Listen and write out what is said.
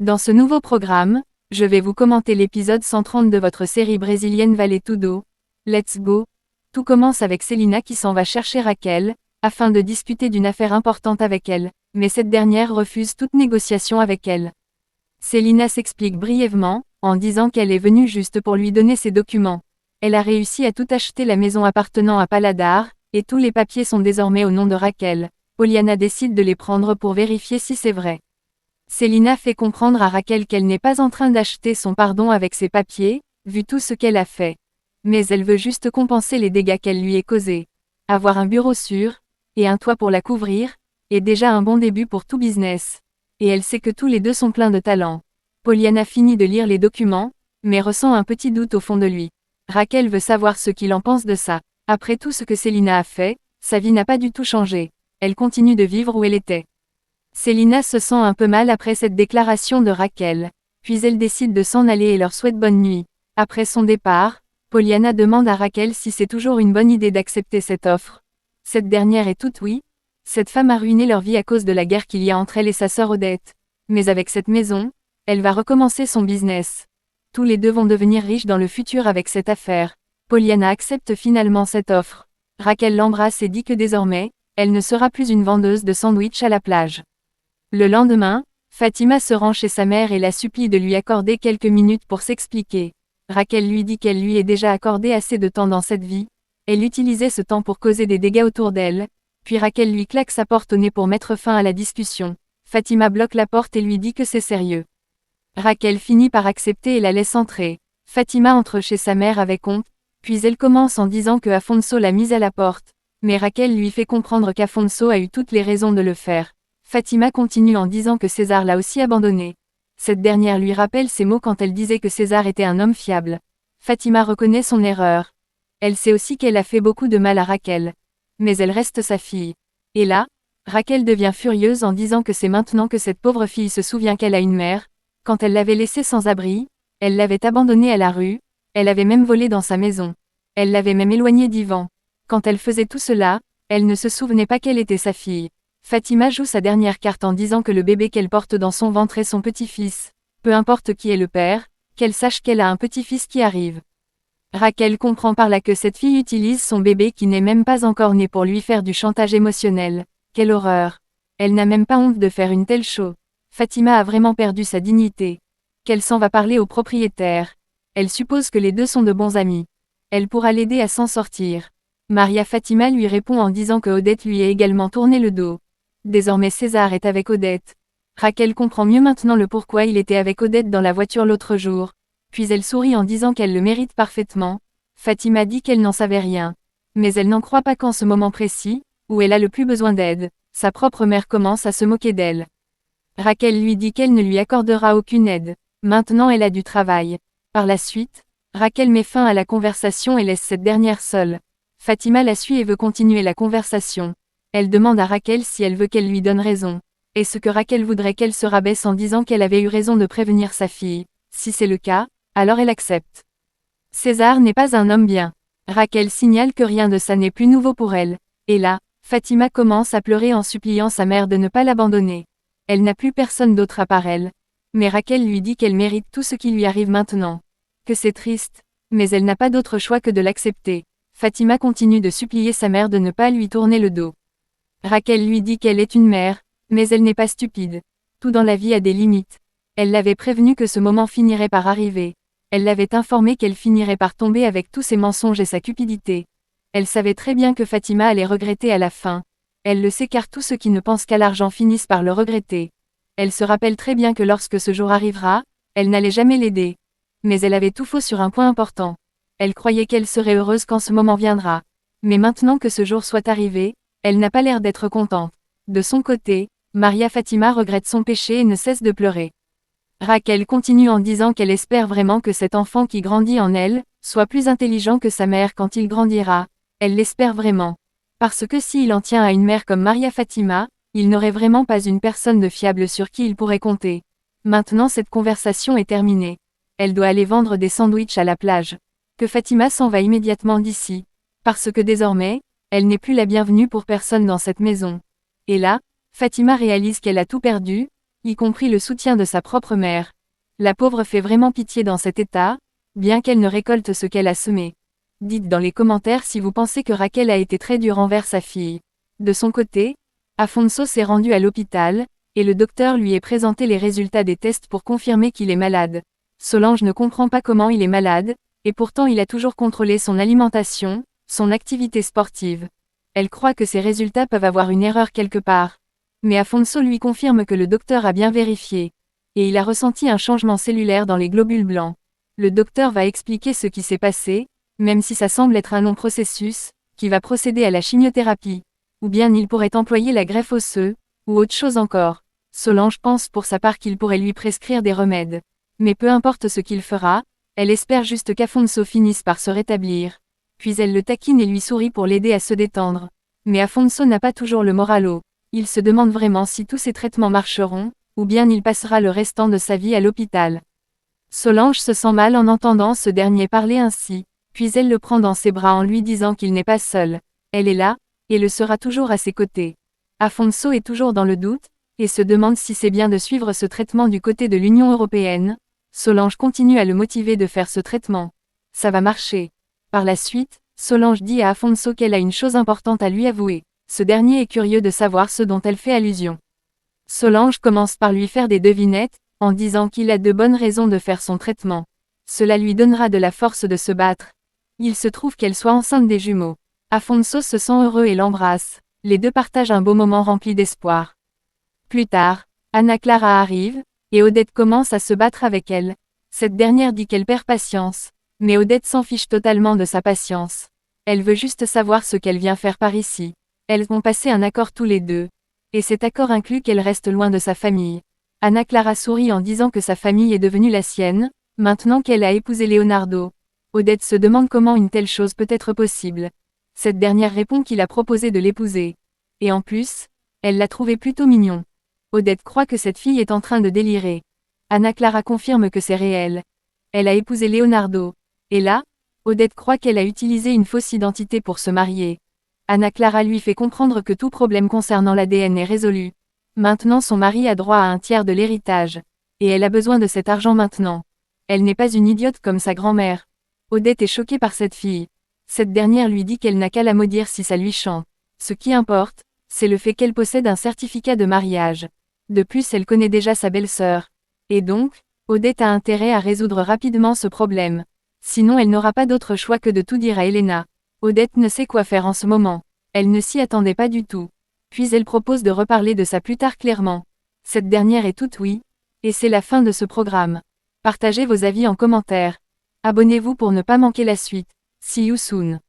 Dans ce nouveau programme, je vais vous commenter l'épisode 130 de votre série brésilienne Vale Tudo. Let's go! Tout commence avec Celina qui s'en va chercher Raquel, afin de discuter d'une affaire importante avec elle, mais cette dernière refuse toute négociation avec elle. Celina s'explique brièvement, en disant qu'elle est venue juste pour lui donner ses documents. Elle a réussi à tout acheter la maison appartenant à Paladar, et tous les papiers sont désormais au nom de Raquel. Poliana décide de les prendre pour vérifier si c'est vrai. Celina fait comprendre à Raquel qu'elle n'est pas en train d'acheter son pardon avec ses papiers, vu tout ce qu'elle a fait. Mais elle veut juste compenser les dégâts qu'elle lui ait causés. Avoir un bureau sûr, et un toit pour la couvrir, est déjà un bon début pour tout business. Et elle sait que tous les deux sont pleins de talent. Poliana finit de lire les documents, mais ressent un petit doute au fond de lui. Raquel veut savoir ce qu'il en pense de ça. Après tout ce que Celina a fait, sa vie n'a pas du tout changé. Elle continue de vivre où elle était. Celina se sent un peu mal après cette déclaration de Raquel, puis elle décide de s'en aller et leur souhaite bonne nuit. Après son départ, Poliana demande à Raquel si c'est toujours une bonne idée d'accepter cette offre. Cette dernière est toute oui. Cette femme a ruiné leur vie à cause de la guerre qu'il y a entre elle et sa sœur Odette. Mais avec cette maison, elle va recommencer son business. Tous les deux vont devenir riches dans le futur avec cette affaire. Poliana accepte finalement cette offre. Raquel l'embrasse et dit que désormais, elle ne sera plus une vendeuse de sandwich à la plage. Le lendemain, Fatima se rend chez sa mère et la supplie de lui accorder quelques minutes pour s'expliquer. Raquel lui dit qu'elle lui ait déjà accordé assez de temps dans cette vie. Elle utilisait ce temps pour causer des dégâts autour d'elle, puis Raquel lui claque sa porte au nez pour mettre fin à la discussion. Fatima bloque la porte et lui dit que c'est sérieux. Raquel finit par accepter et la laisse entrer. Fatima entre chez sa mère avec honte, puis elle commence en disant que Afonso l'a mise à la porte. Mais Raquel lui fait comprendre qu'Afonso a eu toutes les raisons de le faire. Fatima continue en disant que César l'a aussi abandonnée. Cette dernière lui rappelle ses mots quand elle disait que César était un homme fiable. Fatima reconnaît son erreur. Elle sait aussi qu'elle a fait beaucoup de mal à Raquel. Mais elle reste sa fille. Et là, Raquel devient furieuse en disant que c'est maintenant que cette pauvre fille se souvient qu'elle a une mère. Quand elle l'avait laissée sans abri, elle l'avait abandonnée à la rue, elle avait même volé dans sa maison. Elle l'avait même éloignée d'Ivan. Quand elle faisait tout cela, elle ne se souvenait pas qu'elle était sa fille. Fatima joue sa dernière carte en disant que le bébé qu'elle porte dans son ventre est son petit-fils. Peu importe qui est le père, qu'elle sache qu'elle a un petit-fils qui arrive. Raquel comprend par là que cette fille utilise son bébé qui n'est même pas encore né pour lui faire du chantage émotionnel. Quelle horreur! Elle n'a même pas honte de faire une telle chose. Fatima a vraiment perdu sa dignité. Qu'elle s'en va parler au propriétaire. Elle suppose que les deux sont de bons amis. Elle pourra l'aider à s'en sortir. Maria Fatima lui répond en disant que Odette lui a également tourné le dos. Désormais César est avec Odette. Raquel comprend mieux maintenant le pourquoi il était avec Odette dans la voiture l'autre jour. Puis elle sourit en disant qu'elle le mérite parfaitement. Fatima dit qu'elle n'en savait rien. Mais elle n'en croit pas qu'en ce moment précis, où elle a le plus besoin d'aide, sa propre mère commence à se moquer d'elle. Raquel lui dit qu'elle ne lui accordera aucune aide. Maintenant elle a du travail. Par la suite, Raquel met fin à la conversation et laisse cette dernière seule. Fatima la suit et veut continuer la conversation. Elle demande à Raquel si elle veut qu'elle lui donne raison. Et ce que Raquel voudrait qu'elle se rabaisse en disant qu'elle avait eu raison de prévenir sa fille. Si c'est le cas, alors elle accepte. César n'est pas un homme bien. Raquel signale que rien de ça n'est plus nouveau pour elle. Et là, Fatima commence à pleurer en suppliant sa mère de ne pas l'abandonner. Elle n'a plus personne d'autre à part elle. Mais Raquel lui dit qu'elle mérite tout ce qui lui arrive maintenant. Que c'est triste, mais elle n'a pas d'autre choix que de l'accepter. Fatima continue de supplier sa mère de ne pas lui tourner le dos. Raquel lui dit qu'elle est une mère, mais elle n'est pas stupide. Tout dans la vie a des limites. Elle l'avait prévenu que ce moment finirait par arriver. Elle l'avait informé qu'elle finirait par tomber avec tous ses mensonges et sa cupidité. Elle savait très bien que Fatima allait regretter à la fin. Elle le sait car tous ceux qui ne pensent qu'à l'argent finissent par le regretter. Elle se rappelle très bien que lorsque ce jour arrivera, elle n'allait jamais l'aider. Mais elle avait tout faux sur un point important. Elle croyait qu'elle serait heureuse quand ce moment viendra. Mais maintenant que ce jour soit arrivé, elle n'a pas l'air d'être contente. De son côté, Maria Fatima regrette son péché et ne cesse de pleurer. Raquel continue en disant qu'elle espère vraiment que cet enfant qui grandit en elle, soit plus intelligent que sa mère quand il grandira. Elle l'espère vraiment. Parce que s'il en tient à une mère comme Maria Fatima, il n'aurait vraiment pas une personne de fiable sur qui il pourrait compter. Maintenant cette conversation est terminée. Elle doit aller vendre des sandwichs à la plage. Que Fatima s'en va immédiatement d'ici. Parce que désormais, elle n'est plus la bienvenue pour personne dans cette maison. Et là, Fatima réalise qu'elle a tout perdu, y compris le soutien de sa propre mère. La pauvre fait vraiment pitié dans cet état, bien qu'elle ne récolte ce qu'elle a semé. Dites dans les commentaires si vous pensez que Raquel a été très dure envers sa fille. De son côté, Afonso s'est rendu à l'hôpital, et le docteur lui a présenté les résultats des tests pour confirmer qu'il est malade. Solange ne comprend pas comment il est malade, et pourtant il a toujours contrôlé son alimentation, son activité sportive. Elle croit que ces résultats peuvent avoir une erreur quelque part. Mais Afonso lui confirme que le docteur a bien vérifié. Et il a ressenti un changement cellulaire dans les globules blancs. Le docteur va expliquer ce qui s'est passé, même si ça semble être un long processus, qui va procéder à la chimiothérapie. Ou bien il pourrait employer la greffe osseuse, ou autre chose encore. Solange pense pour sa part qu'il pourrait lui prescrire des remèdes. Mais peu importe ce qu'il fera, elle espère juste qu'Afonso finisse par se rétablir. Puis elle le taquine et lui sourit pour l'aider à se détendre. Mais Afonso n'a pas toujours le moral haut. Il se demande vraiment si tous ces traitements marcheront, ou bien il passera le restant de sa vie à l'hôpital. Solange se sent mal en entendant ce dernier parler ainsi, puis elle le prend dans ses bras en lui disant qu'il n'est pas seul. Elle est là, et le sera toujours à ses côtés. Afonso est toujours dans le doute, et se demande si c'est bien de suivre ce traitement du côté de l'Union européenne. Solange continue à le motiver de faire ce traitement. Ça va marcher. Par la suite, Solange dit à Afonso qu'elle a une chose importante à lui avouer. Ce dernier est curieux de savoir ce dont elle fait allusion. Solange commence par lui faire des devinettes, en disant qu'il a de bonnes raisons de faire son traitement. Cela lui donnera de la force de se battre. Il se trouve qu'elle soit enceinte des jumeaux. Afonso se sent heureux et l'embrasse. Les deux partagent un beau moment rempli d'espoir. Plus tard, Anna Clara arrive, et Odette commence à se battre avec elle. Cette dernière dit qu'elle perd patience, mais Odette s'en fiche totalement de sa patience. Elle veut juste savoir ce qu'elle vient faire par ici. Elles ont passé un accord tous les deux. Et cet accord inclut qu'elle reste loin de sa famille. Anna Clara sourit en disant que sa famille est devenue la sienne, maintenant qu'elle a épousé Leonardo. Odette se demande comment une telle chose peut être possible. Cette dernière répond qu'il a proposé de l'épouser. Et en plus, elle l'a trouvé plutôt mignon. Odette croit que cette fille est en train de délirer. Anna Clara confirme que c'est réel. Elle a épousé Leonardo. Et là, Odette croit qu'elle a utilisé une fausse identité pour se marier. Anna Clara lui fait comprendre que tout problème concernant l'ADN est résolu. Maintenant son mari a droit à un tiers de l'héritage. Et elle a besoin de cet argent maintenant. Elle n'est pas une idiote comme sa grand-mère. Odette est choquée par cette fille. Cette dernière lui dit qu'elle n'a qu'à la maudire si ça lui chante. Ce qui importe, c'est le fait qu'elle possède un certificat de mariage. De plus, elle connaît déjà sa belle-sœur. Et donc, Odette a intérêt à résoudre rapidement ce problème. Sinon elle n'aura pas d'autre choix que de tout dire à Elena. Odette ne sait quoi faire en ce moment. Elle ne s'y attendait pas du tout. Puis elle propose de reparler de ça plus tard clairement. Cette dernière est toute oui. Et c'est la fin de ce programme. Partagez vos avis en commentaire. Abonnez-vous pour ne pas manquer la suite. See you soon.